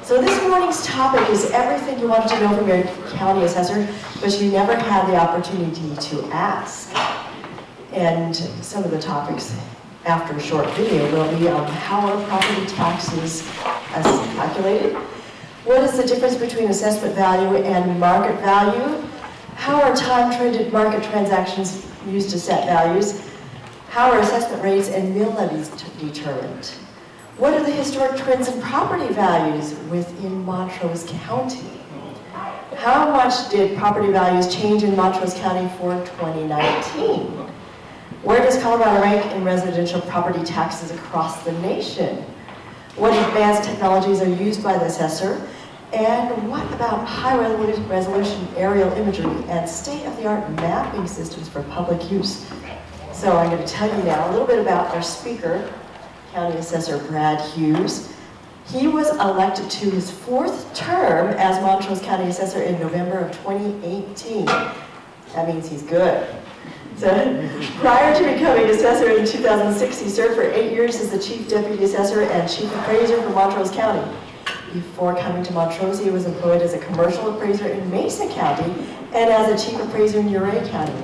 So this morning's topic is everything you wanted to know from your county assessor, but you never had the opportunity to ask. And some of the topics after a short video will be how are property taxes calculated? What is the difference between assessment value and market value? How are time-traded market transactions used to set values? How are assessment rates and mill levies determined? What are the historic trends in property values within Montrose County? How much did property values change in Montrose County for 2019? Where does Colorado rank in residential property taxes across the nation? What advanced technologies are used by the assessor? And what about high-resolution aerial imagery and state-of-the-art mapping systems for public use? So I'm going to tell you now a little bit about our speaker, County Assessor Brad Hughes. He was elected to his 4th term as Montrose County Assessor in November of 2018. That means he's good. So, prior to becoming assessor in 2006, he served for 8 years as the Chief Deputy Assessor and Chief Appraiser for Montrose County. Before coming to Montrose, he was employed as a commercial appraiser in Mason County and as a Chief Appraiser in Ouray County.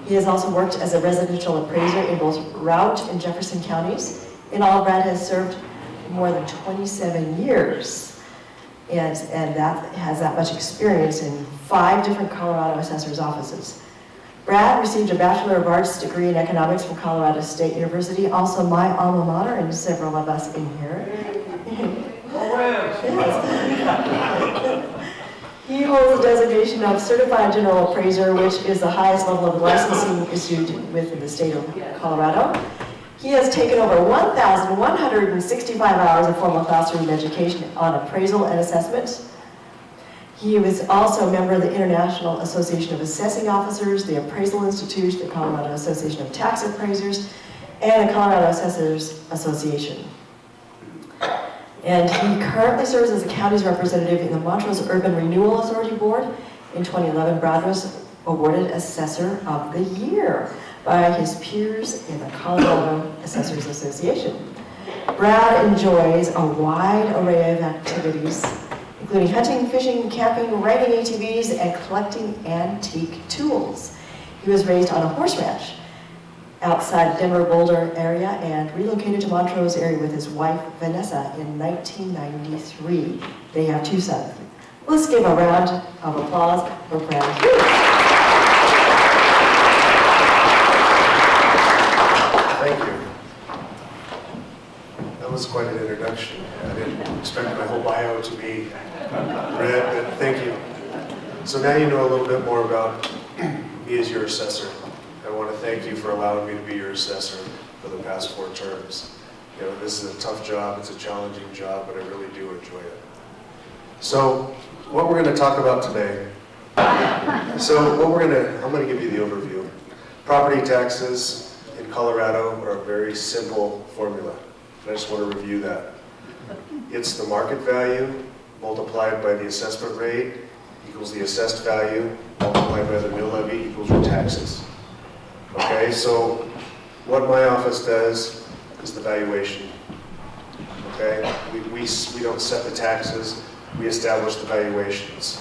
He has also worked as a residential appraiser in both Routt and Jefferson counties. In all, Brad has served more than 27 years, and that has that much experience in 5 different Colorado assessors' offices. Brad received a Bachelor of Arts degree in economics from Colorado State University, also my alma mater, and several of us in here. He holds the designation of Certified General Appraiser, which is the highest level of licensing issued within the state of Colorado. He has taken over 1,165 hours of formal classroom education on appraisal and assessment. He was also a member of the International Association of Assessing Officers, the Appraisal Institute, the Colorado Association of Tax Appraisers, and the Colorado Assessors Association. And he currently serves as the county's representative in the Montrose Urban Renewal Authority Board. In 2011, Brad was awarded Assessor of the Year by his peers in the Colorado Assessors Association. Brad enjoys a wide array of activities, including hunting, fishing, camping, riding ATVs, and collecting antique tools. He was raised on a horse ranch outside Denver Boulder area and relocated to Montrose area with his wife Vanessa in 1993. They have 2 sons. Let's give a round of applause for Brad Hughes. Thank you. That was quite an introduction. I didn't expect my whole bio to be read, but thank you. So now you know a little bit more about me as your assessor. I want to thank you for allowing me to be your assessor for the past 4 terms. You know, this is a tough job, it's a challenging job, but I really do enjoy it. So what we're going to talk about today, I'm going to give you the overview. Property taxes in Colorado are a very simple formula. I just want to review that. It's the market value multiplied by the assessment rate equals the assessed value multiplied by the mill levy equals your taxes. Okay, so what my office does is the valuation. Okay, we don't set the taxes, we establish the valuations.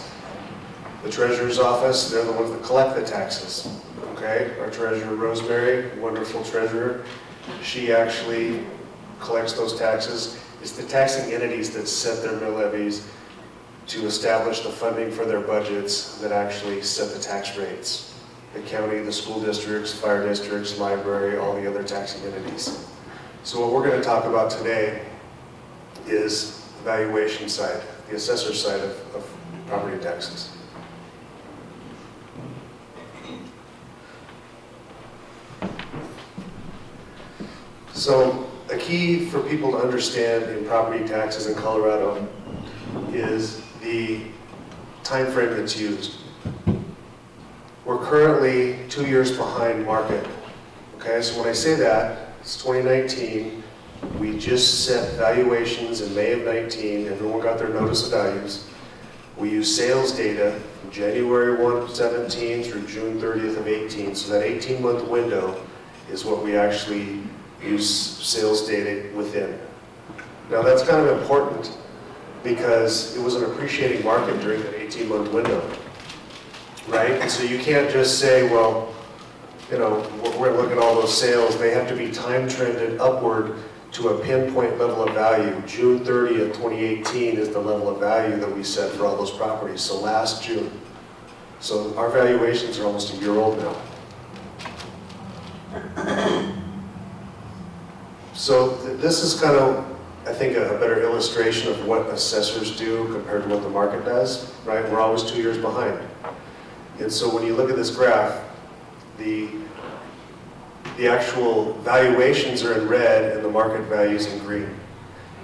The treasurer's office, they're the ones that collect the taxes. Okay, our treasurer Rosemary, wonderful treasurer, she actually collects those taxes. It's the taxing entities that set their mill levies to establish the funding for their budgets that actually set the tax rates. The county, the school districts, fire districts, library, all the other taxing entities. So what we're going to talk about today is the valuation side, the assessor side of property taxes. So a key for people to understand in property taxes in Colorado is the time frame that's used. We're currently 2 years behind market. Okay, so when I say that, it's 2019. We just set valuations in May of 19. Everyone got their notice of values. We use sales data from January 1 of 17 through June 30th of 18. So that 18-month window is what we actually use sales data within. Now that's kind of important because it was an appreciating market during that 18-month window, right? And so you can't just say, well, you know, we're going to look at all those sales. They have to be time trended upward to a pinpoint level of value. June 30th, 2018 is the level of value that we set for all those properties, so last June. So our valuations are almost a year old now. So this is kind of, I think, a better illustration of what assessors do compared to what the market does, right? We're always 2 years behind. And so when you look at this graph, the actual valuations are in red and the market values in green.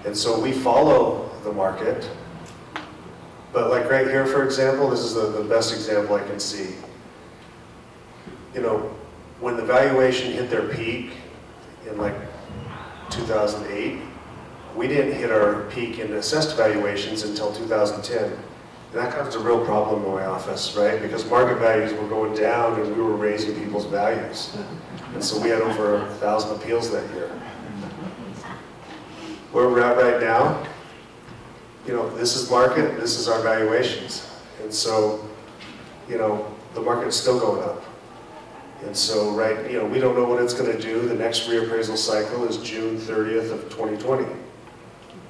And so we follow the market. But like right here, for example, this is the best example I can see. You know, when the valuation hit their peak in like 2008, we didn't hit our peak in assessed valuations until 2010. And that caused a real problem in my office, right? Because market values were going down and we were raising people's values. And so we had over 1,000 appeals that year. Where we're at right now, you know, this is market, this is our valuations. And so, you know, the market's still going up. And so, right, you know, we don't know what it's going to do. The next reappraisal cycle is June 30th of 2020.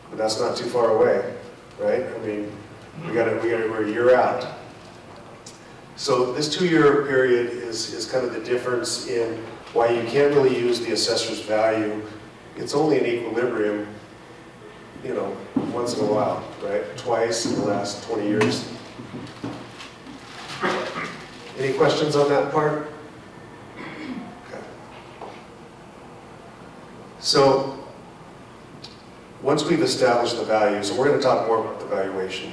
But that's not too far away, right? I mean, we're a year out. So this 2-year period is kind of the difference in why you can't really use the assessor's value. It's only an equilibrium, you know, once in a while, right? Twice in the last 20 years. Any questions on that part? Okay. So once we've established the values, and we're going to talk more about the valuation,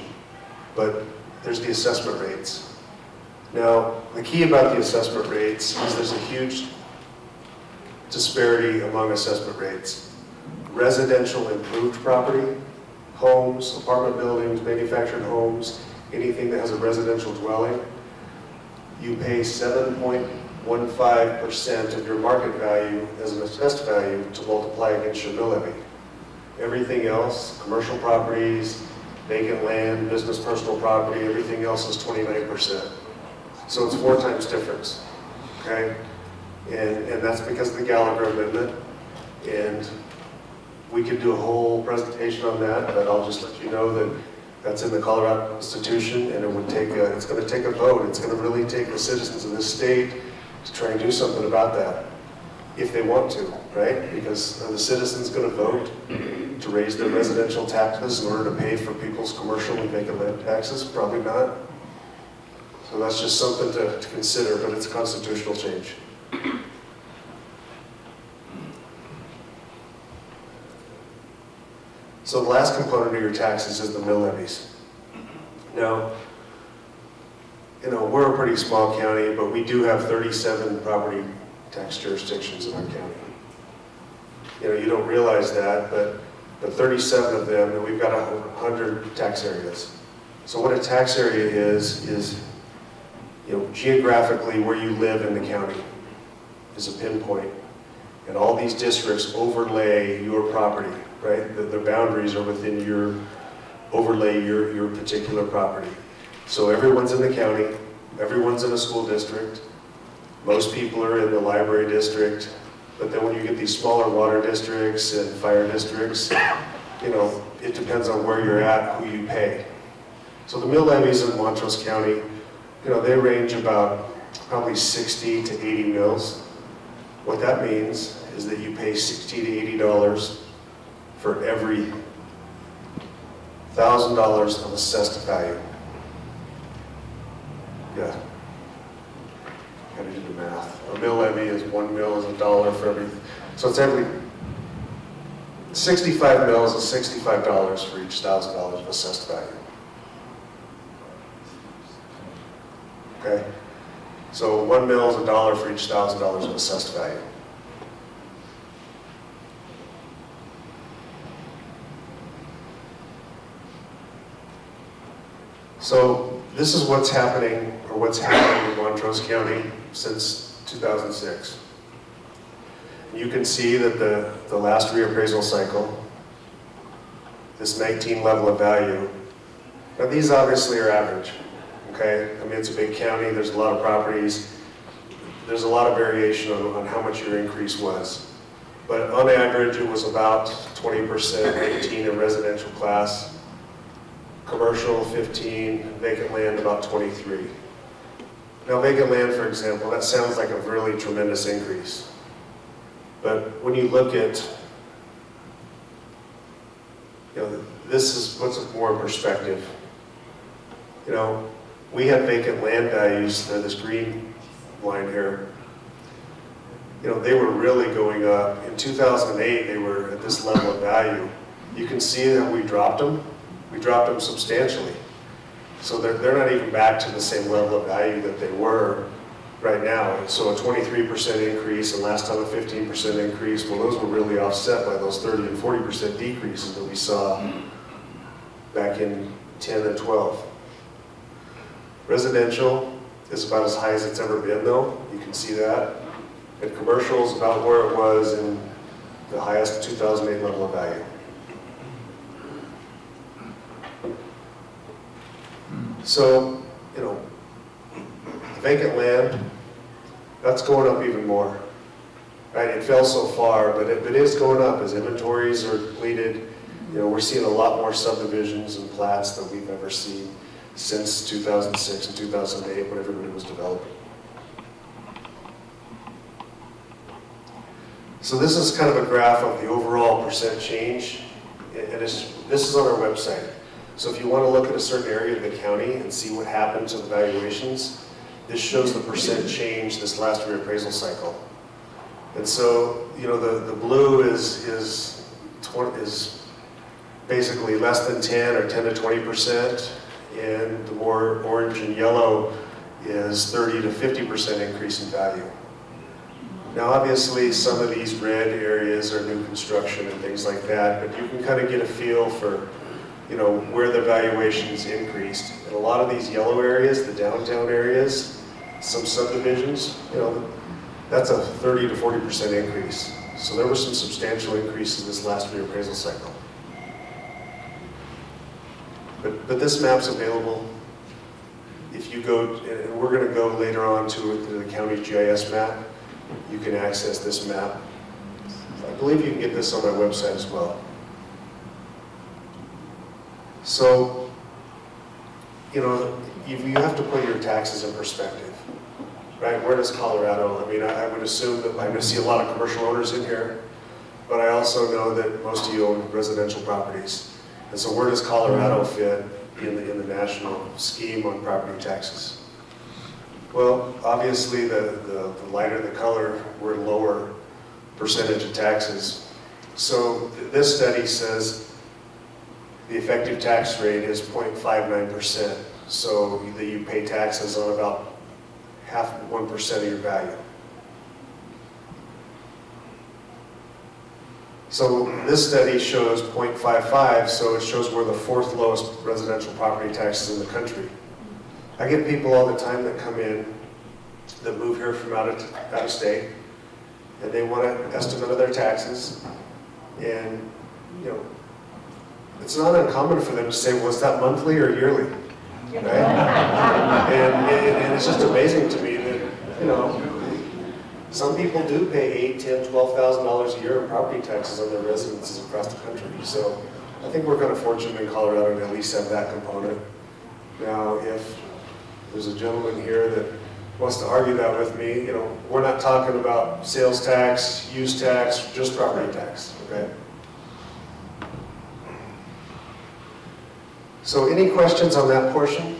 but there's the assessment rates. Now, the key about the assessment rates is there's a huge disparity among assessment rates. Residential improved property, homes, apartment buildings, manufactured homes, anything that has a residential dwelling, you pay 7.15% of your market value as an assessed value to multiply against your mill levy. Everything else, commercial properties, vacant land, business personal property, everything else is 29%. So it's 4 times difference, okay? And that's because of the Gallagher Amendment. And we could do a whole presentation on that, but I'll just let you know that that's in the Colorado Constitution, and it's going to take a vote. It's going to really take the citizens of this state to try and do something about that, if they want to, right? Because are the citizens going to vote to raise their residential taxes in order to pay for people's commercial and vacant land taxes? Probably not. So that's just something to consider, but it's a constitutional change. So the last component of your taxes is the mill levies. Now, you know, we're a pretty small county, but we do have 37 property tax jurisdictions in our county. You know, you don't realize that, but 37 of them, and we've got 100 tax areas. So what a tax area is, you know, geographically where you live in the county is a pinpoint. And all these districts overlay your property, right? The boundaries are within your, overlay your particular property. So everyone's in the county, everyone's in a school district, most people are in the library district, but then when you get these smaller water districts and fire districts, you know, it depends on where you're at, who you pay. So the mill levies in Montrose County, you know, they range about probably 60 to 80 mills. What that means is that you pay $60 to $80 for every $1,000 of assessed value. Yeah. Gotta do the math. A mill levy is 1 mill is $1 for every, so it's every 65 mills is $65 for each $1,000 of assessed value. Okay? So 1 mill is $1 for each $1,000 of assessed value. So this is what's happening, or what's happening in Montrose County since 2006. You can see that the last reappraisal cycle, this 19 level of value. Now these obviously are average, okay? I mean, it's a big county, there's a lot of properties. There's a lot of variation on how much your increase was. But on average, it was about 20%, 18 in residential class, commercial 15, vacant land about 23. Now vacant land, for example, that sounds like a really tremendous increase. But when you look at, this puts it more in perspective. We had vacant land values, this green line here. They were really going up. In 2008, they were at this level of value. You can see that we dropped them. We dropped them substantially. So they're not even back to the same level of value that they were right now. So a 23% increase, and last time a 15% increase, well, those were really offset by those 30 and 40% decreases that we saw back in 10 and 12. Residential is about as high as it's ever been, though. You can see that. And commercial is about where it was in the highest 2008 level of value. So, the vacant land, that's going up even more. Right? It fell so far, but it is going up as inventories are completed. We're seeing a lot more subdivisions and plats than we've ever seen since 2006 and 2008 when everybody was developing. So this is kind of a graph of the overall percent change, and this is on our website. So if you want to look at a certain area of the county and see what happened to the valuations, this shows the percent change this last reappraisal cycle. And so, the blue is basically less than 10 or 10 to 20%, and the more orange and yellow is 30 to 50% increase in value. Now obviously some of these red areas are new construction and things like that, but you can kind of get a feel for where the valuations increased. And a lot of these yellow areas, the downtown areas, some subdivisions, that's a 30 to 40% increase. So there were some substantial increases this last reappraisal cycle. But this map's available. If you go, and we're going to go later on to the county GIS map, you can access this map. I believe you can get this on my website as well. So, you have to put your taxes in perspective, right? Where does Colorado, I would assume that I'm going to see a lot of commercial owners in here, but I also know that most of you own residential properties. And so where does Colorado fit in the national scheme on property taxes? Well, obviously the lighter the color, we're lower percentage of taxes. So this study says the effective tax rate is 0.59%. So that you pay taxes on about 1% of your value. So this study shows 0.55, so it shows we're the fourth lowest residential property taxes in the country. I get people all the time that come in that move here from out of state, and they want an estimate of their taxes, and it's not uncommon for them to say, well, is that monthly or yearly? Right? and it's just amazing to me that some people do pay $8,000, $10,000, $12,000 a year in property taxes on their residences across the country. So I think we're kind of fortunate in Colorado to at least have that component. Now, if there's a gentleman here that wants to argue that with me, we're not talking about sales tax, use tax, just property tax, okay? So any questions on that portion?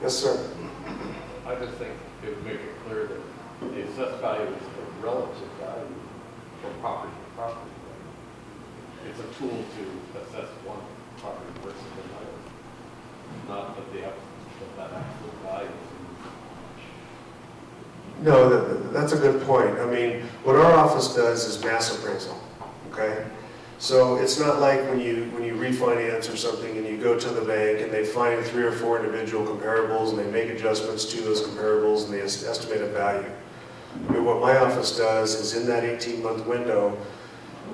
Yes, sir. I just think it would make it clear that the assessed value is the relative value from property to property. It's a tool to assess one property versus another, not that they have that actual value. No, that's a good point. What our office does is mass appraisal, okay? So it's not like when you refinance or something and you go to the bank and they find 3 or 4 individual comparables and they make adjustments to those comparables and they estimate a value. What my office does is in that 18-month window,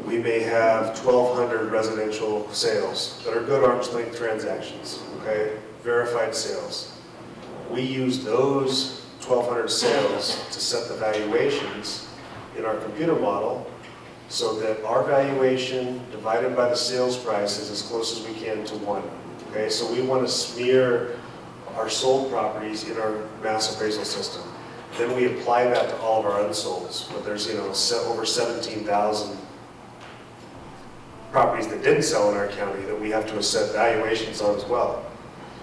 we may have 1,200 residential sales that are good arm's length transactions, okay? Verified sales. We use those 1,200 sales to set the valuations in our computer model so that our valuation divided by the sales price is as close as we can to 1. Okay, so we want to smear our sold properties in our mass appraisal system. Then we apply that to all of our unsolds. But there's, over 17,000 properties that didn't sell in our county that we have to set valuations on as well.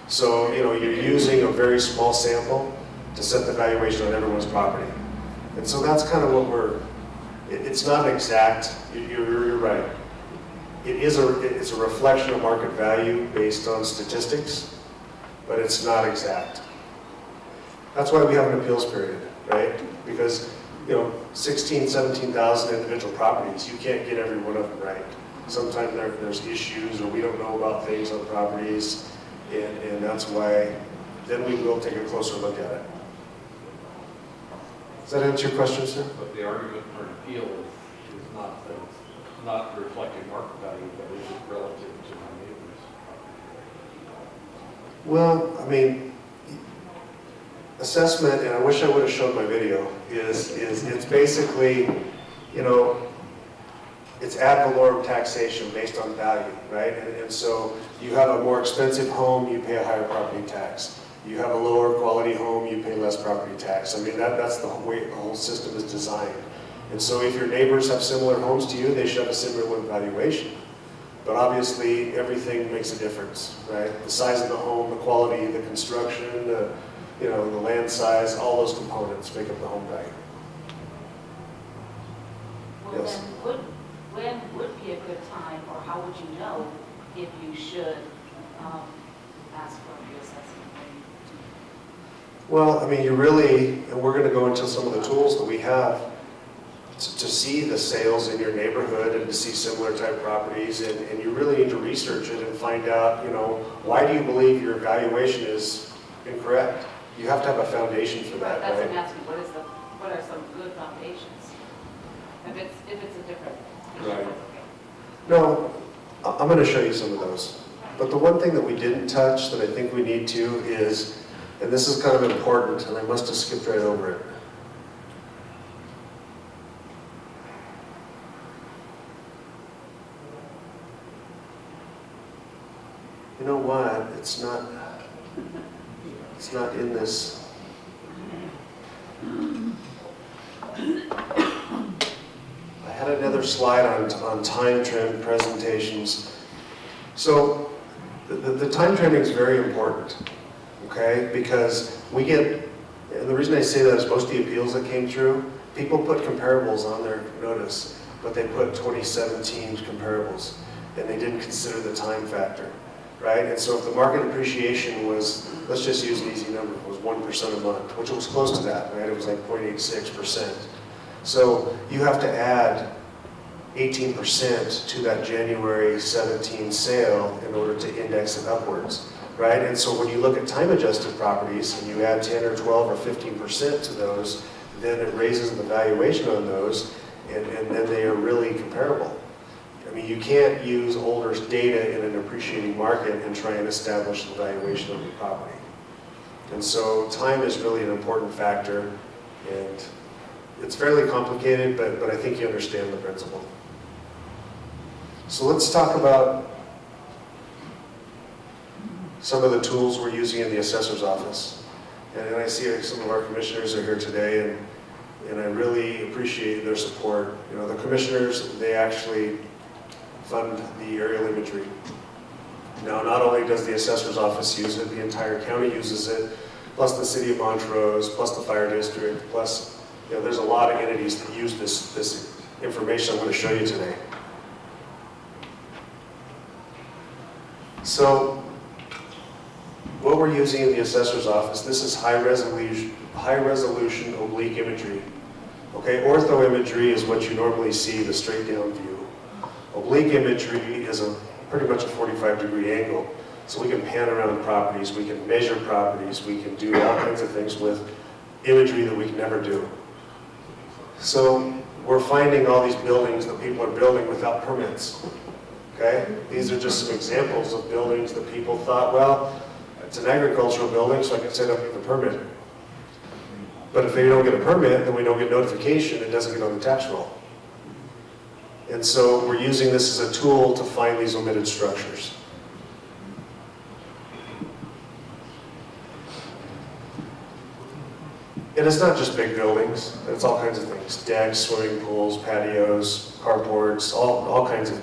So, you're using a very small sample to set the valuation on everyone's property. And so that's kind of what it's not exact, you're right. It's a reflection of market value based on statistics, but it's not exact. That's why we have an appeals period, right? Because, 16, 17,000 individual properties, you can't get every one of them right. Sometimes there's issues or we don't know about things on properties, and that's why then we will take a closer look at it. Does that answer your question, sir? But the argument for an appeal is not that it's not reflecting market value, but is it relative to my neighbor's property? Well, assessment, and I wish I would have shown my video, is it's basically, it's ad valorem taxation based on value, right? And so you have a more expensive home, you pay a higher property tax. You have a lower quality home, you pay less property tax. That's the way the whole system is designed. And so if your neighbors have similar homes to you, they should have a similar valuation. But obviously, everything makes a difference, right? The size of the home, the quality, the construction, the land size, all those components make up the home value. Well, Yes. then, when would be a good time, or how would you know if you should ask for a reassessment? Well, you really, and we're going to go into some of the tools that we have to see the sales in your neighborhood and to see similar type properties, and you really need to research it and find out, why do you believe your evaluation is incorrect? You have to have a foundation for that, That's what right? I'm asking, what are some good foundations? If it's a different issue, Right. that's okay. No, I'm going to show you some of those. But the one thing that we didn't touch that I think we need to is, and this is kind of important, and I must have skipped right over it. You know what? It's not in this. I had another slide on time trend presentations. So the time trending is very important, okay? Because we get, and the reason I say that is most of the appeals that came through, people put comparables on their notice, but they put 2017 comparables, and they didn't consider the time factor, right? And so if the market appreciation was, let's just use an easy number, it was 1% a month, which was close to that, right? It was like 0.86%. So you have to add 18% to that January 17 sale in order to index it upwards, right? And so when you look at time-adjusted properties and you add 10 or 12 or 15% to those, then it raises the valuation on those, and then they are really comparable. You can't use older data in an appreciating market and try and establish the valuation of the property. And so time is really an important factor, and it's fairly complicated, but I think you understand the principle. So let's talk about some of the tools we're using in the assessor's office. And I see some of our commissioners are here today, and I really appreciate their support. The commissioners, they actually fund the aerial imagery. Now, not only does the assessor's office use it, the entire county uses it, plus the city of Montrose, plus the fire district, plus, there's a lot of entities that use this information I'm going to show you today. So, what we're using in the assessor's office, this is high resolution oblique imagery. Okay, ortho imagery is what you normally see, the straight down view. Oblique imagery is pretty much a 45-degree angle. So we can pan around properties, we can measure properties, we can do all kinds of things with imagery that we can never do. So we're finding all these buildings that people are building without permits. Okay? These are just some examples of buildings that people thought, well, it's an agricultural building, so I can set up with a permit. But if they don't get a permit, then we don't get notification, it doesn't get on the tax roll. And so we're using this as a tool to find these omitted structures. And it's not just big buildings, it's all kinds of things. Decks, swimming pools, patios, carports, all kinds of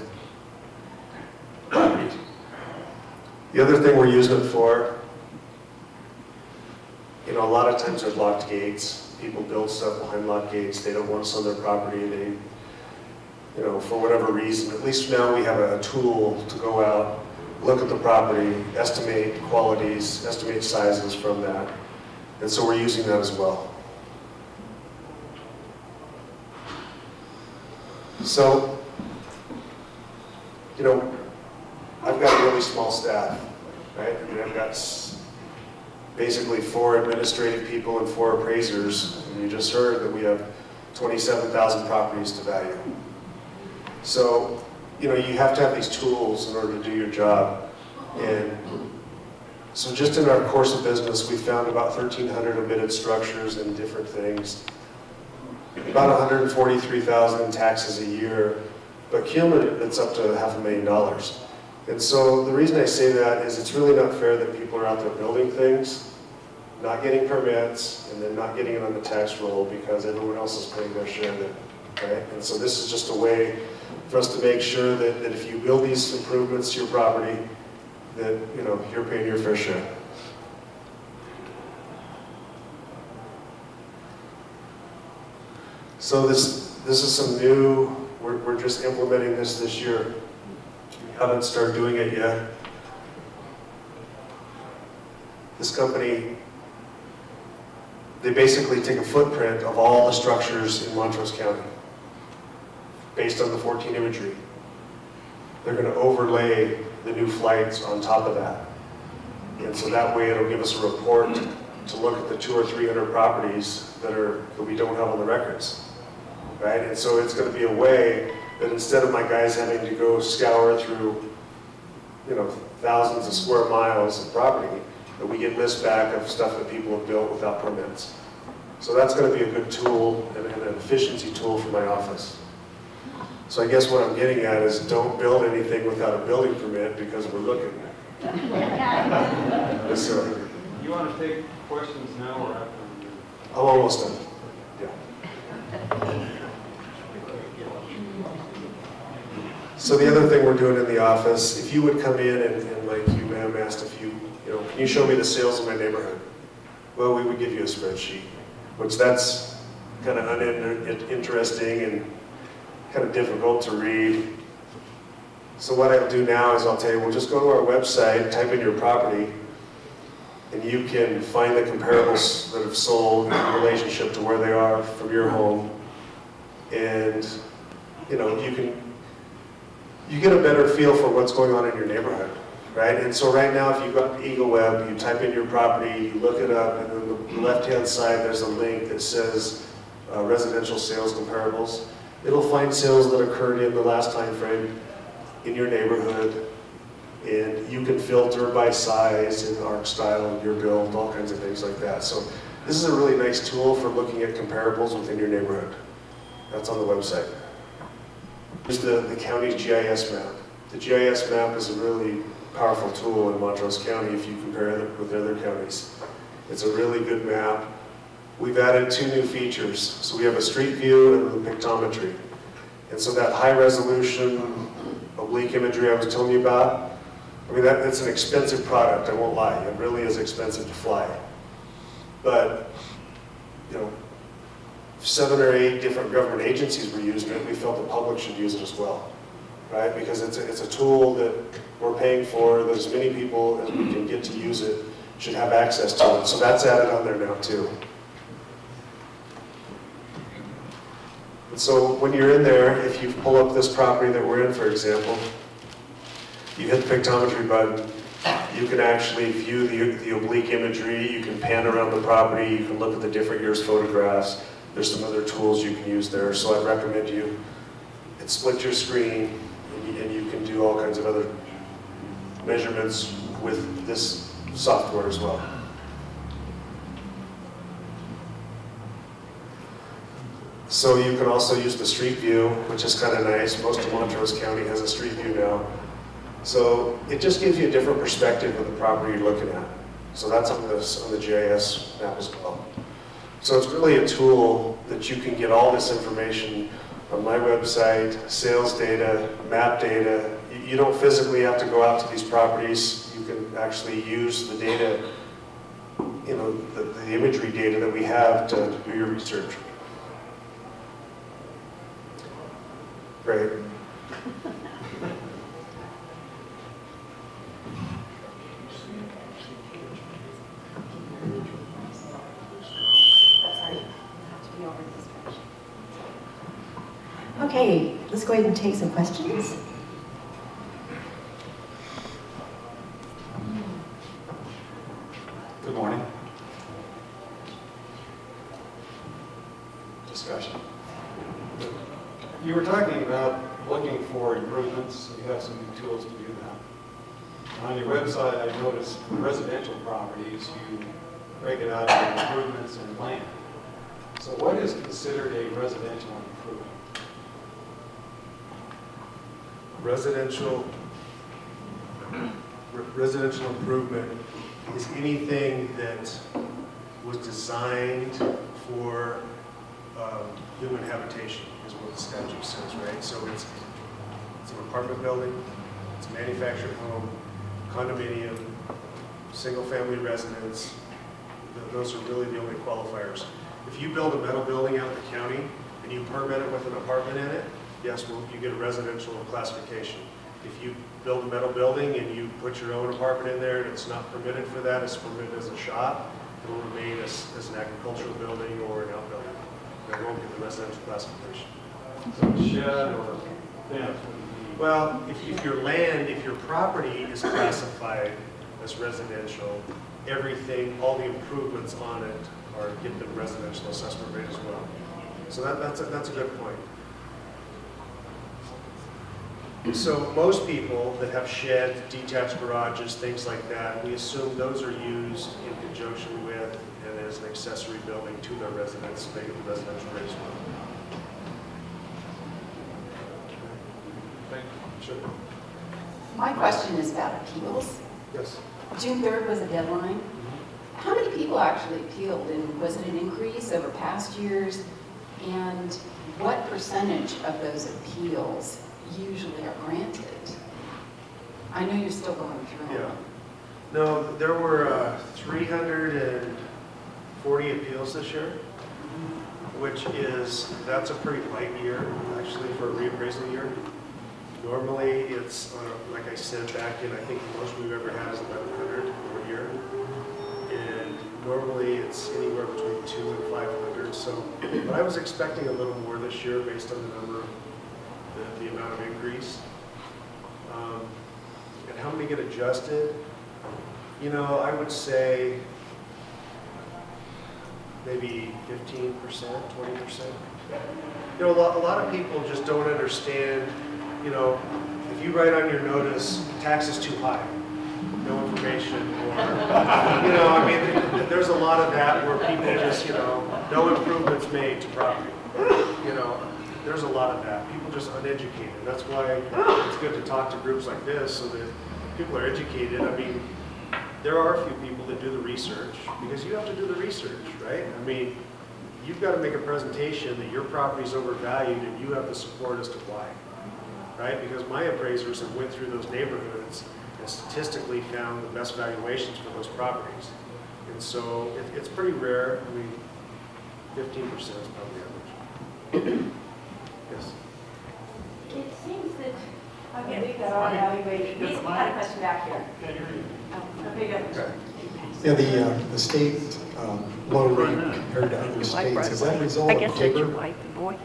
properties. The other thing we're using it for, you know, a lot of times there's locked gates. People build stuff behind locked gates. They don't want us on their property. They, you know, for whatever reason. At least now we have a tool to go out, look at the property, estimate qualities, estimate sizes from that. And so we're using that as well. So, you know, I've got a really small staff, right? I mean, I've got basically 4 administrative people and 4 appraisers. And you just heard that we have 27,000 properties to value. So, you know, you have to have these tools in order to do your job. And so just in our course of business, we found about 1,300 omitted structures and different things. About 143,000 in taxes a year, but cumulative, it's up to $500,000. And so the reason I say that is it's really not fair that people are out there building things, not getting permits, and then not getting it on the tax roll because everyone else is paying their share of it, right? And so this is just a way for us to make sure that if you build these improvements to your property, that, you know, you're paying your fair share. So this is some new, we're just implementing this year. We haven't started doing it yet. This company, they basically take a footprint of all the structures in Montrose County based on the 14 imagery. They're going to overlay the new flights on top of that. And so that way it'll give us a report to look at the 200 or 300 properties that we don't have on the records, right? And so it's going to be a way that instead of my guys having to go scour through, you know, thousands of square miles of property, that we get lists back of stuff that people have built without permits. So that's going to be a good tool and an efficiency tool for my office. So I guess what I'm getting at is don't build anything without a building permit because we're looking. Yes, sir. You want to take questions now or after? I'm almost done. Yeah. So the other thing we're doing in the office, if you would come in and like you, ma'am, asked if you know, can you show me the sales in my neighborhood? Well, we would give you a spreadsheet, which that's kind of uninteresting and kind of difficult to read. So what I'll do now is I'll tell you, well, just go to our website, type in your property, and you can find the comparables that have sold in relationship to where they are from your home. And, you know, you get a better feel for what's going on in your neighborhood, right? And so right now, if you go to Eagle Web, you type in your property, you look it up, and on the left-hand side, there's a link that says residential sales comparables. It'll find sales that occurred in the last time frame in your neighborhood, and you can filter by size and art style of your build, all kinds of things like that. So this is a really nice tool for looking at comparables within your neighborhood. That's on the website. Here's the county's GIS map. The GIS map is a really powerful tool in Montrose County if you compare it with other counties. It's a really good map. We've added 2 new features. So we have a street view and a pictometry. And so that high resolution oblique imagery I was telling you about, I mean, that's an expensive product, I won't lie. It really is expensive to fly. But, you know, 7 or 8 different government agencies were using it. We felt the public should use it as well, right? Because it's a tool that we're paying for, that as many people as we can get to use it should have access to it. So that's added on there now too. And so when you're in there, if you pull up this property that we're in, for example, you hit the pictometry button, you can actually view the oblique imagery, you can pan around the property, you can look at the different years' photographs. There's some other tools you can use there, so I recommend you, it split your screen, and you can do all kinds of other measurements with this software as well. So you can also use the street view, which is kind of nice. Most of Montrose County has a street view now. So it just gives you a different perspective of the property you're looking at. So that's on the GIS map as well. So it's really a tool that you can get all this information on my website, sales data, map data. You don't physically have to go out to these properties. You can actually use the data, you know, the imagery data that we have to do your research. Great. Okay, let's go ahead and take some questions. Good morning. Discussion. You were talking about looking for improvements. You have some new tools to do that. On your website, I noticed for residential properties, you break it out into improvements and land. So what is considered a residential improvement? Residential improvement is anything that was designed for human habitation, is what the statute says, right? So it's an apartment building, it's a manufactured home, condominium, single-family residence. Those are really the only qualifiers. If you build a metal building out in the county and you permit it with an apartment in it, yes, well, you get a residential classification. If you build a metal building and you put your own apartment in there and it's not permitted for that, it's permitted as a shop, it will remain as an agricultural building or an outbuilding. It won't get the residential classification. So a shed or fence would be... Well, if your land, if your property is classified as residential, everything, all the improvements on it are get the residential assessment rate as well. So that's a good point. So most people that have sheds, detached garages, things like that, we assume those are used in conjunction with and as an accessory building to their residence, so they get the residential rate as well. Thank you. Sure. My question is about appeals. Yes. June 3rd was a deadline. How many people actually appealed, and was it an increase over past years? And what percentage of those appeals usually are granted? I know you're still going through Yeah. them. No, there were 340 appeals this year, which that's a pretty light year, actually, for a reappraisal year. Normally, it's, like I said, back in, I think the most we've ever had is 1,100 per year. And normally, it's anywhere between 200 and 500. So, but I was expecting a little more this year based on the number, the amount of increase. And how many get adjusted? You know, I would say maybe 15%, 20%. You know, a lot of people just don't understand, you know, if you write on your notice, tax is too high, no information, or, you know, I mean, there's a lot of that where people just, you know, no improvements made to property. You know, there's a lot of that. People just uneducated. That's why it's good to talk to groups like this so that people are educated. I mean, there are a few people that do the research because you have to do the research, right? I mean, you've got to make a presentation that your property is overvalued and you have the support as to why, right? Because my appraisers have went through those neighborhoods and statistically found the best valuations for those properties. And so it's pretty rare. I mean, 15% is probably average. Yes. It seems that, I believe that our evaluation, we had a question back here. Okay, good. Okay. Yeah, the state low rate compared to other states, is that a result of paper? boy.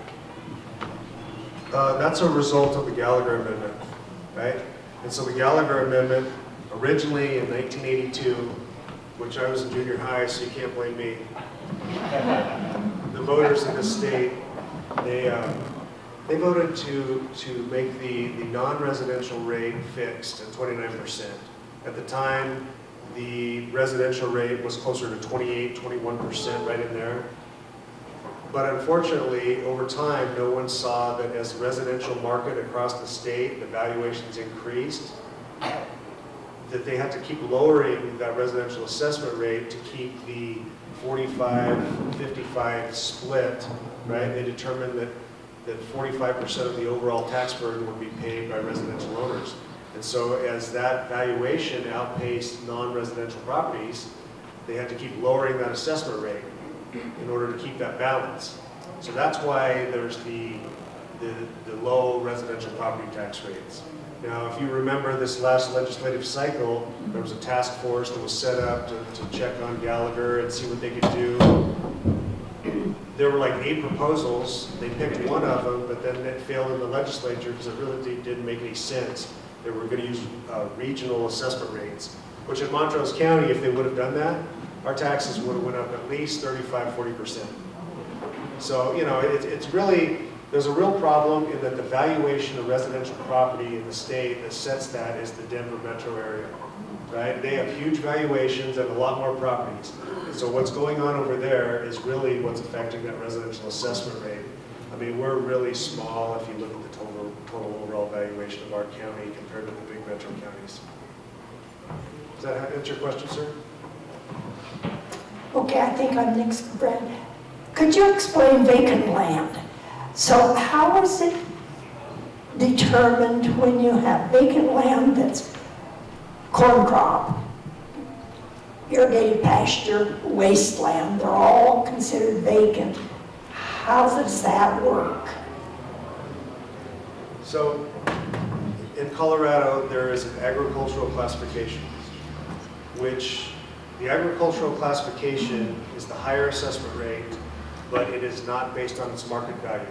That's a result of the Gallagher Amendment, right? And so the Gallagher Amendment, originally in 1982, which I was in junior high, so you can't blame me. The voters in the state, they voted to make the non-residential rate fixed at 29%. At the time, the residential rate was closer to 28, 21%, right in there. But unfortunately, over time, no one saw that as the residential market across the state, the valuations increased, that they had to keep lowering that residential assessment rate to keep the 45-55 split, right? They determined that 45% of the overall tax burden would be paid by residential owners. And so as that valuation outpaced non-residential properties, they had to keep lowering that assessment rate in order to keep that balance. So that's why there's the low residential property tax rates. Now, if you remember this last legislative cycle, there was a task force that was set up to check on Gallagher and see what they could do. There were like 8 proposals. They picked one of them, but then it failed in the legislature because it really didn't make any sense. They were going to use regional assessment rates, which in Montrose County, if they would have done that, our taxes would have went up at least 35-40%. So, you know, it's really, there's a real problem in that the valuation of residential property in the state that sets that is the Denver metro area, right? They have huge valuations and a lot more properties. So what's going on over there is really what's affecting that residential assessment rate. I mean, we're really small if you look at the total overall valuation of our county compared to the big metro counties. Does that answer your question, sir? Okay, I think I'm next, Brad. Could you explain vacant land? So how is it determined when you have vacant land that's corn crop, irrigated pasture, wasteland, they're all considered vacant? How does that work? So in Colorado, there is an agricultural classification, which the agricultural classification is the higher assessment rate, but it is not based on its market value,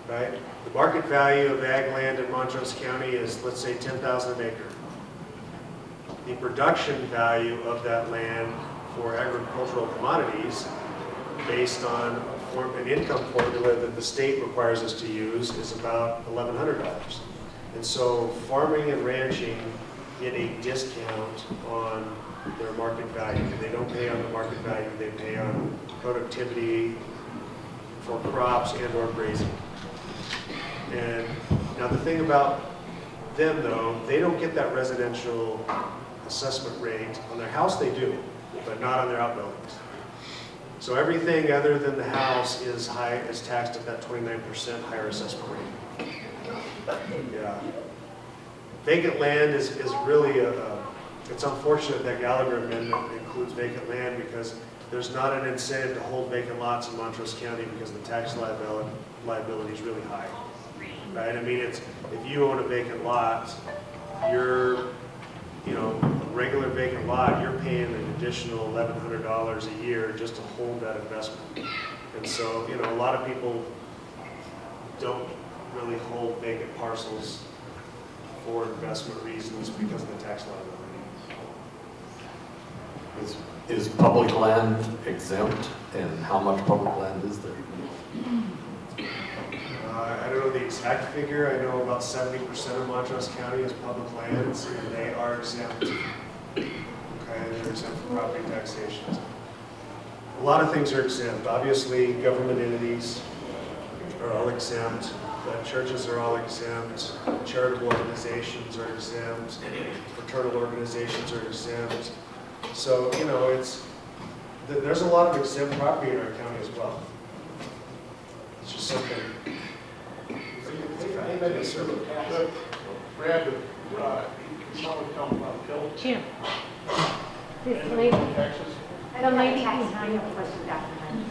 right? The market value of ag land in Montrose County is, let's say, $10,000 an acre. The production value of that land for agricultural commodities, based on an income formula that the state requires us to use, is about $1,100. And so farming and ranching get a discount on their market value. They don't pay on the market value, they pay on productivity for crops and or grazing. And now the thing about them though, they don't get that residential assessment rate. On their house they do, but not on their outbuildings. So everything other than the house is taxed at that 29% higher assessment rate. Yeah. Vacant land is really it's unfortunate that Gallagher amendment includes vacant land because there's not an incentive to hold vacant lots in Montrose County because the tax liability is really high, right? I mean, if you own a vacant lot, a regular vacant lot, you're paying an additional $1,100 a year just to hold that investment. And so, a lot of people don't really hold vacant parcels for investment reasons because of the tax liability. Is public land exempt, and how much public land is there? I don't know the exact figure. I know about 70% of Montrose County is public lands, and they are exempt. Okay, they're exempt from property taxation. A lot of things are exempt. Obviously, government entities are all exempt. Churches are all exempt. Charitable organizations are exempt. Fraternal organizations are exempt. So, there's a lot of exempt property in our county as well. It's just something. Brad, someone come about Phil? Jim. This lady, Texas? the lady behind you was documented.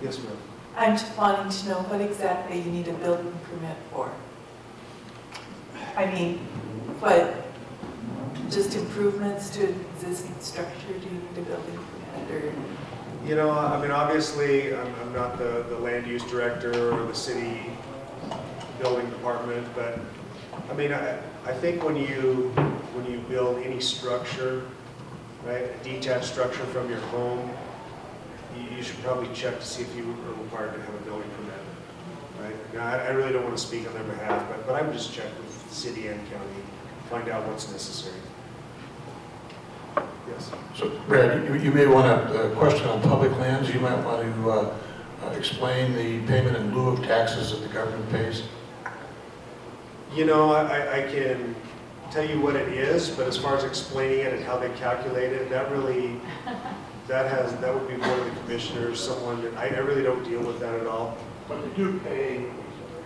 Yes, ma'am. I'm just wanting to know what exactly you need a building permit for. I mean, what, just improvements to existing structure, do you need a building permit or? Obviously, I'm not the land use director or the city building department, but I think when you build any structure, right, a detached structure from your home, you should probably check to see if you are required to have a building permit, right? Now, I really don't want to speak on their behalf, but I would just check with the city and county, find out what's necessary. Yes. So Brad, you may want a question on public lands. You might want to explain the payment in lieu of taxes that the government pays. You know, I can tell you what it is, but as far as explaining it and how they calculate it, that would be one of the commissioners, someone that, I really don't deal with that at all. But they do pay.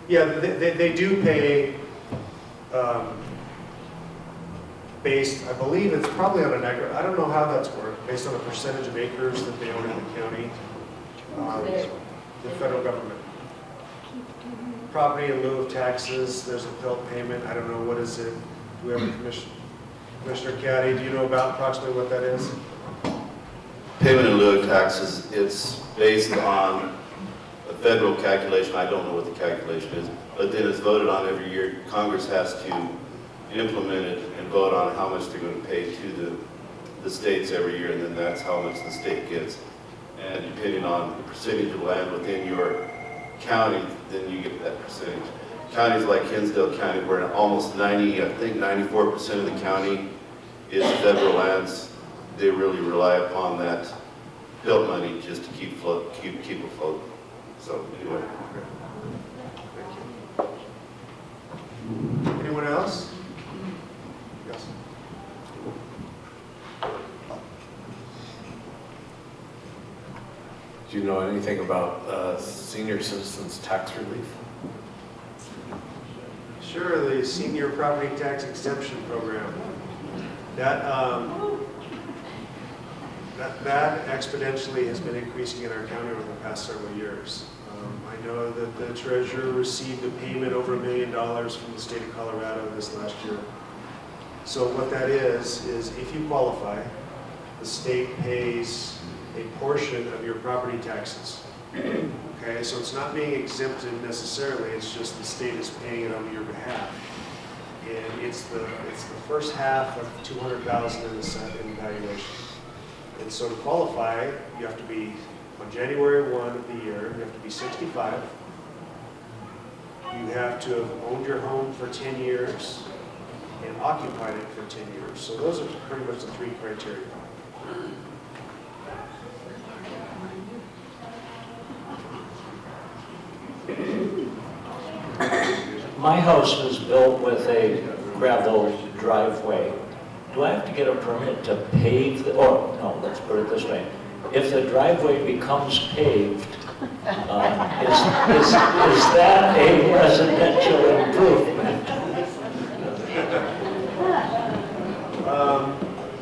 Yeah, they do pay, based, I believe it's probably on an acre, I don't know how that's worked, based on a percentage of acres that they own in the county, the federal government. Property in lieu of taxes, there's a PILT payment, I don't know, what is it? Do we have a Commissioner Caddy, do you know about approximately what that is? Payment in lieu of taxes, it's based on a federal calculation. I don't know what the calculation is, but then it's voted on every year. Congress has to implement it and vote on how much they're going to pay to the states every year, and then that's how much the state gets. And depending on the percentage of land within your county, then you get that percentage. Counties like Hinsdale County, where almost 94% of the county is federal lands, they really rely upon that built money just to keep afloat. So anyway. Anyone else? Yes. Do you know anything about senior citizens tax relief? Sure, the senior property tax exemption program. That exponentially has been increasing in our county over the past several years. I know that the treasurer received a payment over $1 million from the state of Colorado this last year. So what that is if you qualify, the state pays a portion of your property taxes. Okay, so it's not being exempted necessarily, it's just the state is paying it on your behalf. And it's the first half of $200,000 in valuation. And so to qualify, you have to be, on January 1 of the year, you have to be 65. You have to have owned your home for 10 years and occupied it for 10 years. So those are pretty much the three criteria. My house was built with a gravel driveway. Do I have to get a permit to pave or no, let's put it this way. If the driveway becomes paved, is that a residential improvement?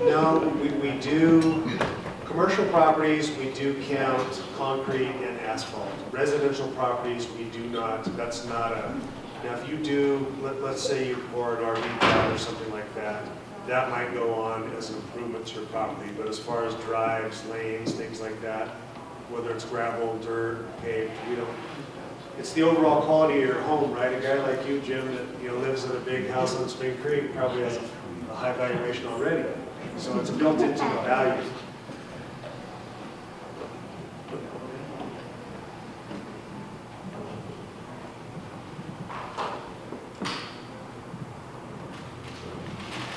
No, we do, commercial properties, we do count concrete and asphalt. Residential properties, we do not, that's not a, now if you do, let's say you pour an RV pad or something like that, that might go on as an improvement to your property, but as far as drives, lanes, things like that, whether it's gravel, dirt, paved, we don't, it's the overall quality of your home, right? A guy like you, Jim, that lives in a big house on Spring Creek probably has a high valuation already. So it's built into the value.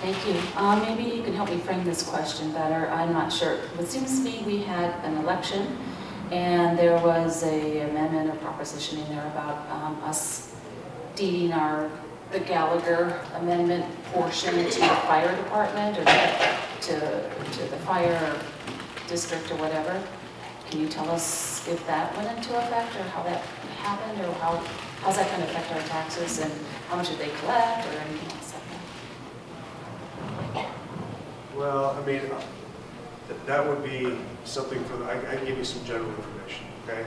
Thank you. Maybe you can help me frame this question better. I'm not sure. It seems to me we had an election and there was a amendment or proposition in there about us deeding the Gallagher amendment portion to the fire department or to the fire district or whatever. Can you tell us if that went into effect or how that happened or how's that going to affect our taxes and how much did they collect or anything else like that? Well, I mean, that would be something for I can give you some general information, okay?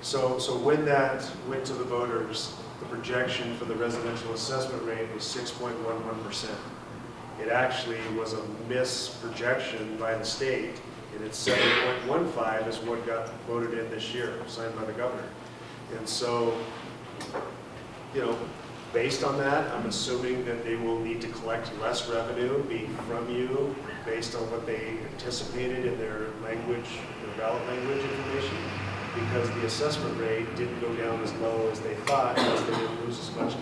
So when that went to the voters, the projection for the residential assessment rate was 6.11%. It actually was a misprojection by the state, and it's 7.15 is what got voted in this year, signed by the governor. And so, based on that, I'm assuming that they will need to collect less revenue from you based on what they anticipated in their language, their ballot language information, because the assessment rate didn't go down as low as they thought, because they didn't lose as much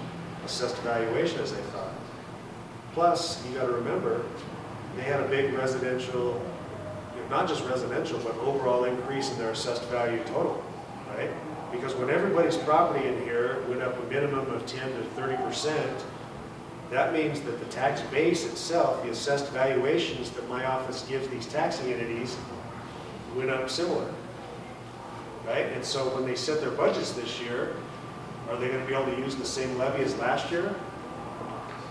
assessed valuation as they thought. Plus, you got to remember, they had a big residential, not just residential, but overall increase in their assessed value total, right? Because when everybody's property in here went up a minimum of 10 to 30%, that means that the tax base itself, the assessed valuations that my office gives these taxing entities, went up similar, right? And so when they set their budgets this year, are they going to be able to use the same levy as last year?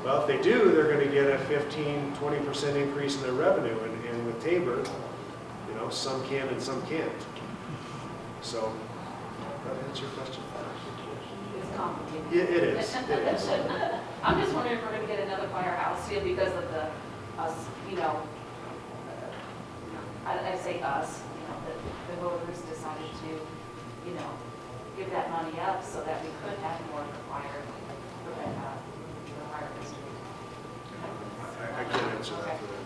Well, if they do, they're going to get a 15, 20% increase in their revenue. And with Tabor, you know, some can and some can't. So, that answer your question? It's complicated. It is. It is. I'm just wondering if we're going to get another firehouse here because of us, you know, I say us, you know, the voters decided to, you know, give that money up so that we could have more of the fire district. I can't answer that for them.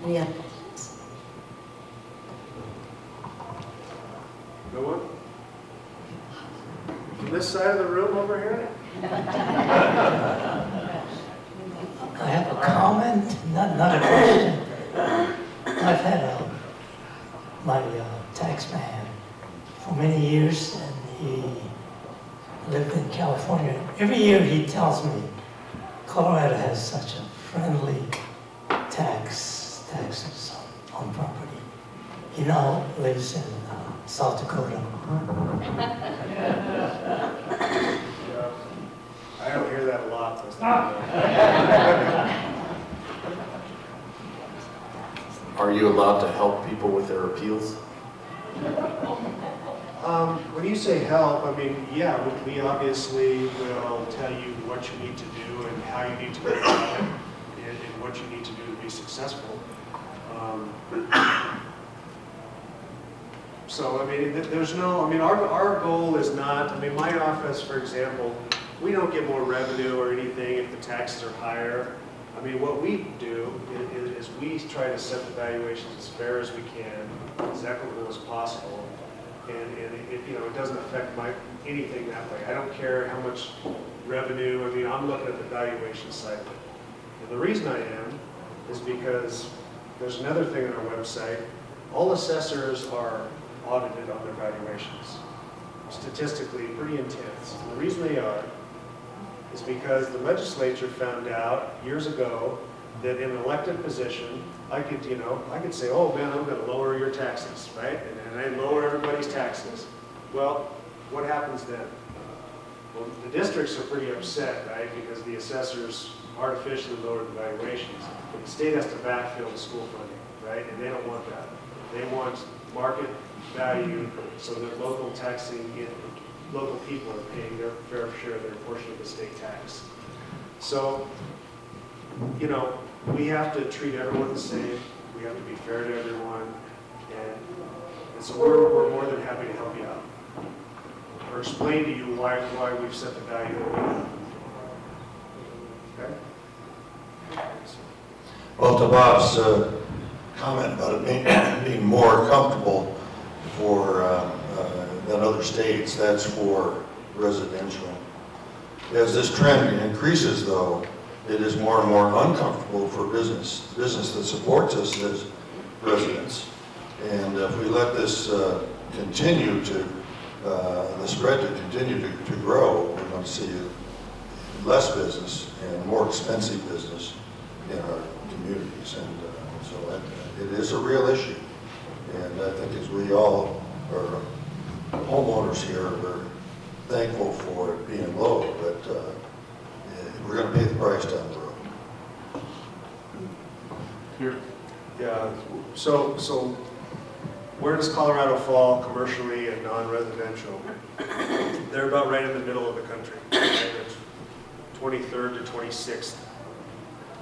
So. Yeah. No one? From this side of the room over here? I have a comment, not a question. I've had my tax man for many years, and he lived in California. Every year he tells me Colorado has such a friendly taxes on property. He now lives in South Dakota. I don't hear that a lot. Are you allowed to help people with their appeals? When you say help, I mean, yeah, we obviously will tell you what you need to do and how you need to go about it and what you need to do to be successful. So, I mean, there's no, I mean, our goal is not, I mean, my office, for example, we don't get more revenue or anything if the taxes are higher. I mean, what we do is we try to set the valuations as fair as we can, as equitable as possible. And it, you know, it doesn't affect anything that way. I don't care how much revenue, I mean, I'm looking at the valuation side of it. And the reason I am is because there's another thing on our website. All assessors are audited on their valuations. Statistically, pretty intense. And the reason they are is because the legislature found out years ago that in an elected position, I could say, oh man, I'm going to lower your taxes, right? And I lower everybody's taxes. Well, what happens then? Well, the districts are pretty upset, right? Because the assessors artificially lowered the valuations. But the state has to backfill the school funding, right? And they don't want that. They want market value so that local people are paying their fair share of their portion of the state tax. So, you know, we have to treat everyone the same. We have to be fair to everyone. And so we're more than happy to help you out. Or explain to you why we've set the value that we have. Okay? Well, to Bob's comment about it being more comfortable than other states, that's for residential. As this trend increases, though, it is more and more uncomfortable for business that supports us as residents. And if we let this continue the spread to continue to grow, we're going to see less business and more expensive business in our communities. And so it is a real issue. And I think as we all are homeowners here, we're thankful for it being low, but we're going to pay the price down the road. Here. Yeah, so where does Colorado fall commercially and non-residential? They're about right in the middle of the country. Right? 23rd to 26th,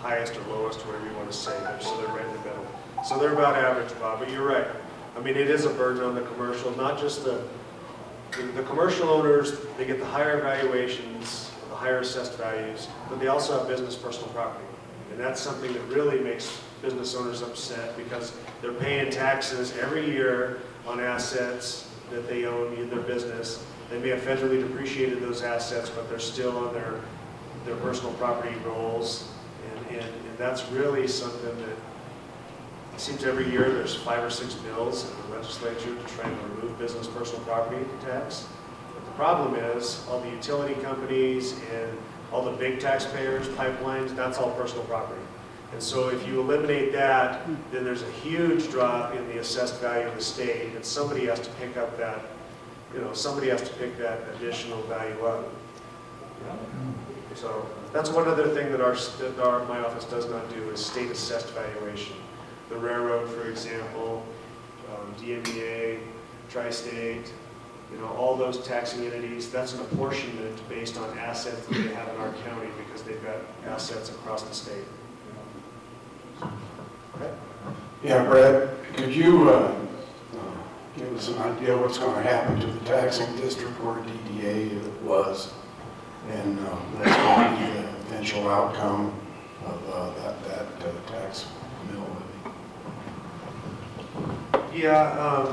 highest or lowest, whatever you want to say. So they're right in the middle. So they're about average, Bob, but you're right. I mean, it is a burden on the commercial, not just the the commercial owners, they get the higher valuations, the higher assessed values, but they also have business personal property. And that's something that really makes business owners upset because they're paying taxes every year on assets that they own in their business. They may have federally depreciated those assets, but they're still on their personal property rolls. And that's really something that it seems every year there's 5 or 6 bills in the legislature to try and remove business personal property tax. But the problem is all the utility companies and all the big taxpayers, pipelines, that's all personal property. And so if you eliminate that, then there's a huge drop in the assessed value of the state, and somebody has to pick up that, somebody has to pick that additional value up. So that's one other thing that my office does not do is state assessed valuation. The railroad, for example, DMEA, Tri-State, all those taxing entities, that's an apportionment based on assets that they have in our county because they've got assets across the state. Okay. Yeah, Brad, could you give us an idea what's going to happen to the taxing district where DDA was, and what's going to be the eventual outcome of that tax mill levy? Yeah,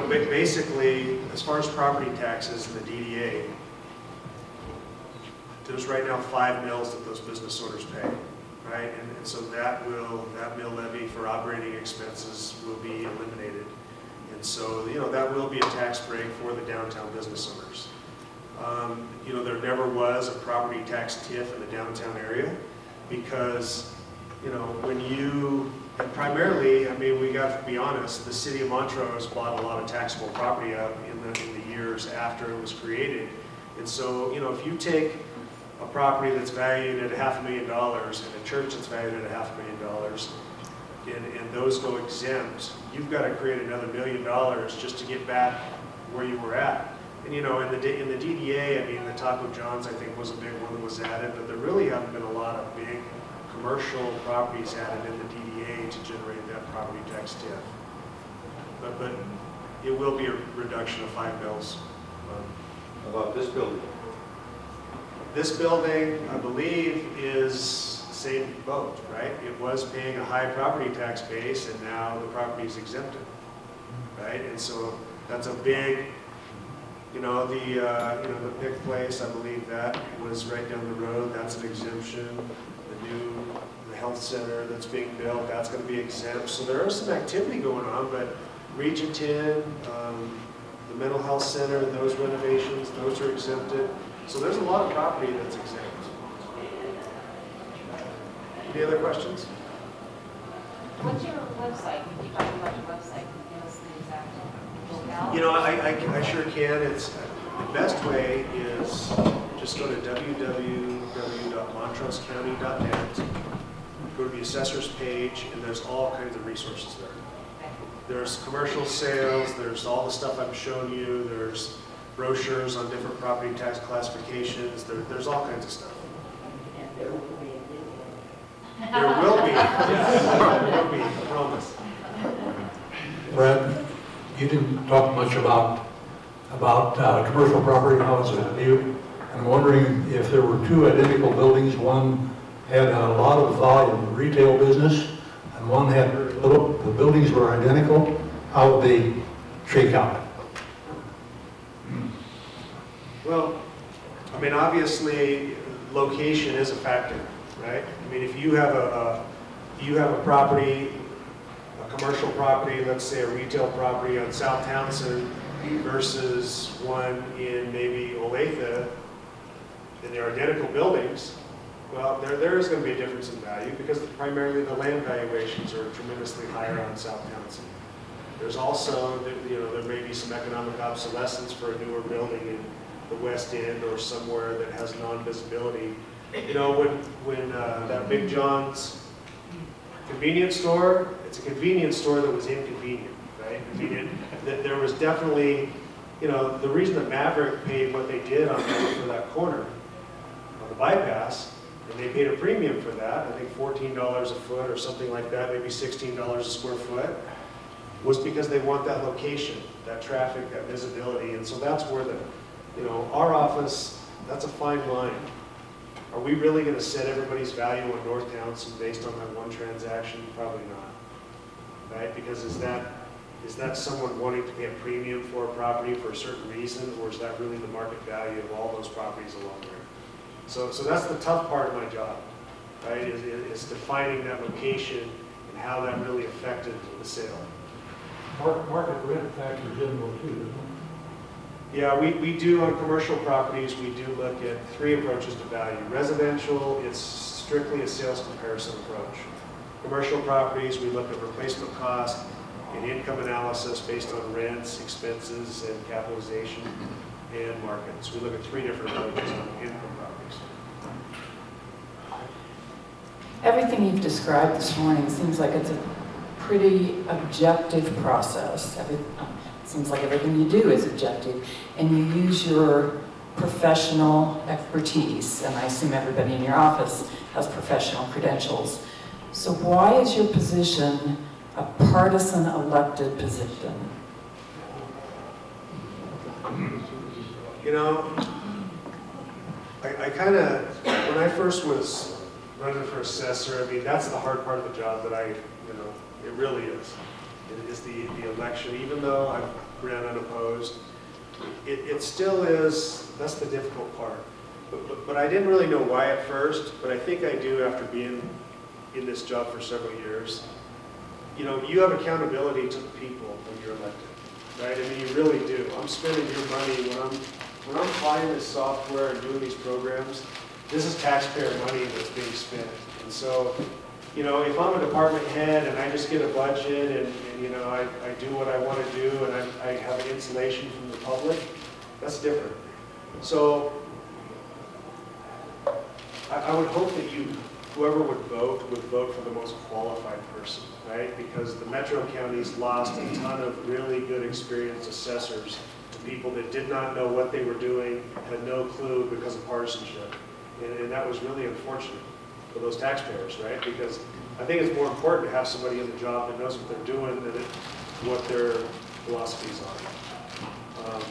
basically, as far as property taxes in the DDA, there's right now 5 mills that those business owners pay, right? And so that mill levy for operating expenses will be eliminated. And so, that will be a tax break for the downtown business owners. There never was a property tax TIF in the downtown area because, when you, and primarily, we got to be honest, the city of Montrose bought a lot of taxable property up in the years after it was created. And so, if you take a property that's valued at $500,000 and a church that's valued at $500,000 and those go exempt, you've got to create another $1 million just to get back where you were at. And in the DDA, the Taco John's I think was a big one that was added, but there really haven't been a lot of big commercial properties added in the DDA to generate that property tax TIF. But it will be a reduction of 5 mills. How about this building? This building, I believe, is same boat, right? It was paying a high property tax base, and now the property is exempted, right? And so that's a big, the PIC place, I believe that was right down the road. That's an exemption. The health center that's being built, that's going to be exempt. So there is some activity going on, but Region 10, the mental health center, those renovations, those are exempted. So there's a lot of property that's exempt. Any other questions? What's your website? You keep talking about your website. Can you give us the exact locale? I sure can. It's the best way is just go to www.montrosecounty.net, go to the assessor's page, and there's all kinds of resources there. There's commercial sales, there's all the stuff I've shown you, there's brochures on different property tax classifications, there's all kinds of stuff. There will be. There will be, I promise. Brad, you didn't talk much about commercial property, how it's valued. I'm wondering if there were 2 identical buildings, one had a lot of volume retail business, and one had very little. The buildings were identical. How would they shake out? Well, obviously, location is a factor, right? If you have a property, a commercial property, let's say a retail property on South Townsend versus one in maybe Olathe, and they're identical buildings, well, there is going to be a difference in value because primarily the land valuations are tremendously higher on South Townsend. There's also, there may be some economic obsolescence for a newer building in the West End or somewhere that has non-visibility. When that Big John's convenience store, it's a convenience store that was inconvenient, right? There was definitely, the reason that Maverick paid what they did for that corner on the bypass, and they paid a premium for that, I think $14 a foot or something like that, maybe $16 a square foot. was because they want that location, that traffic, that visibility. And so that's where our office, that's a fine line. Are we really going to set everybody's value on North Townsend based on that one transaction? Probably not, right? Because is that someone wanting to pay a premium for a property for a certain reason, or is that really the market value of all those properties along there? So that's the tough part of my job, right? Is defining that location and how that really affected the sale. Market rent factors in though too, doesn't it? Yeah, we do on commercial properties, we do look at 3 approaches to value. Residential, it's strictly a sales comparison approach. Commercial properties, we look at replacement cost and income analysis based on rents, expenses, and capitalization, and markets. We look at 3 different approaches on income properties. Everything you've described this morning seems like it's a pretty objective process. It seems like everything you do is objective, and you use your professional expertise, and I assume everybody in your office has professional credentials. So why is your position a partisan elected position? You know, I kind of, when I first was running for assessor, I mean, that's the hard part of the job that it really is. It is the election. Even though I've ran unopposed, it still is, that's the difficult part. But I didn't really know why at first, but I think I do after being in this job for several years. You have accountability to the people when you're elected, right? I mean, you really do. I'm spending your money when I'm buying this software and doing these programs. This is taxpayer money that's being spent. And so, if I'm a department head and I just get a budget and I do what I want to do and I have insulation from the public, that's different. So I would hope that whoever would vote for the most qualified person, right? Because the Metro counties lost a ton of really good experienced assessors to people that did not know what they were doing, had no clue because of partisanship. And that was really unfortunate for those taxpayers, right? Because I think it's more important to have somebody in the job that knows what they're doing than what their philosophies are.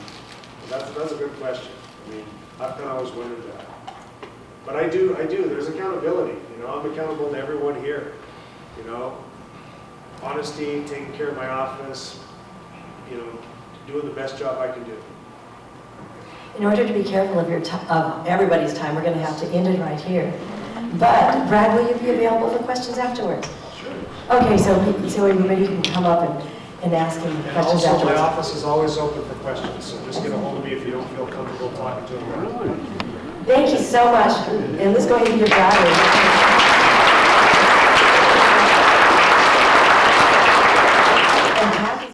That's a good question. I mean, I've kind of always wondered that. But I do, there's accountability. I'm accountable to everyone here. Honesty, taking care of my office, doing the best job I can do. In order to be careful of everybody's time, we're going to have to end it right here. But Brad, will you be available for questions afterwards? Sure. Okay, so maybe you can come up and ask him questions Also, afterwards. my office is always open for questions, so just get a hold of me if you don't feel comfortable talking to him. Thank you so much. And let's go ahead and give Brad a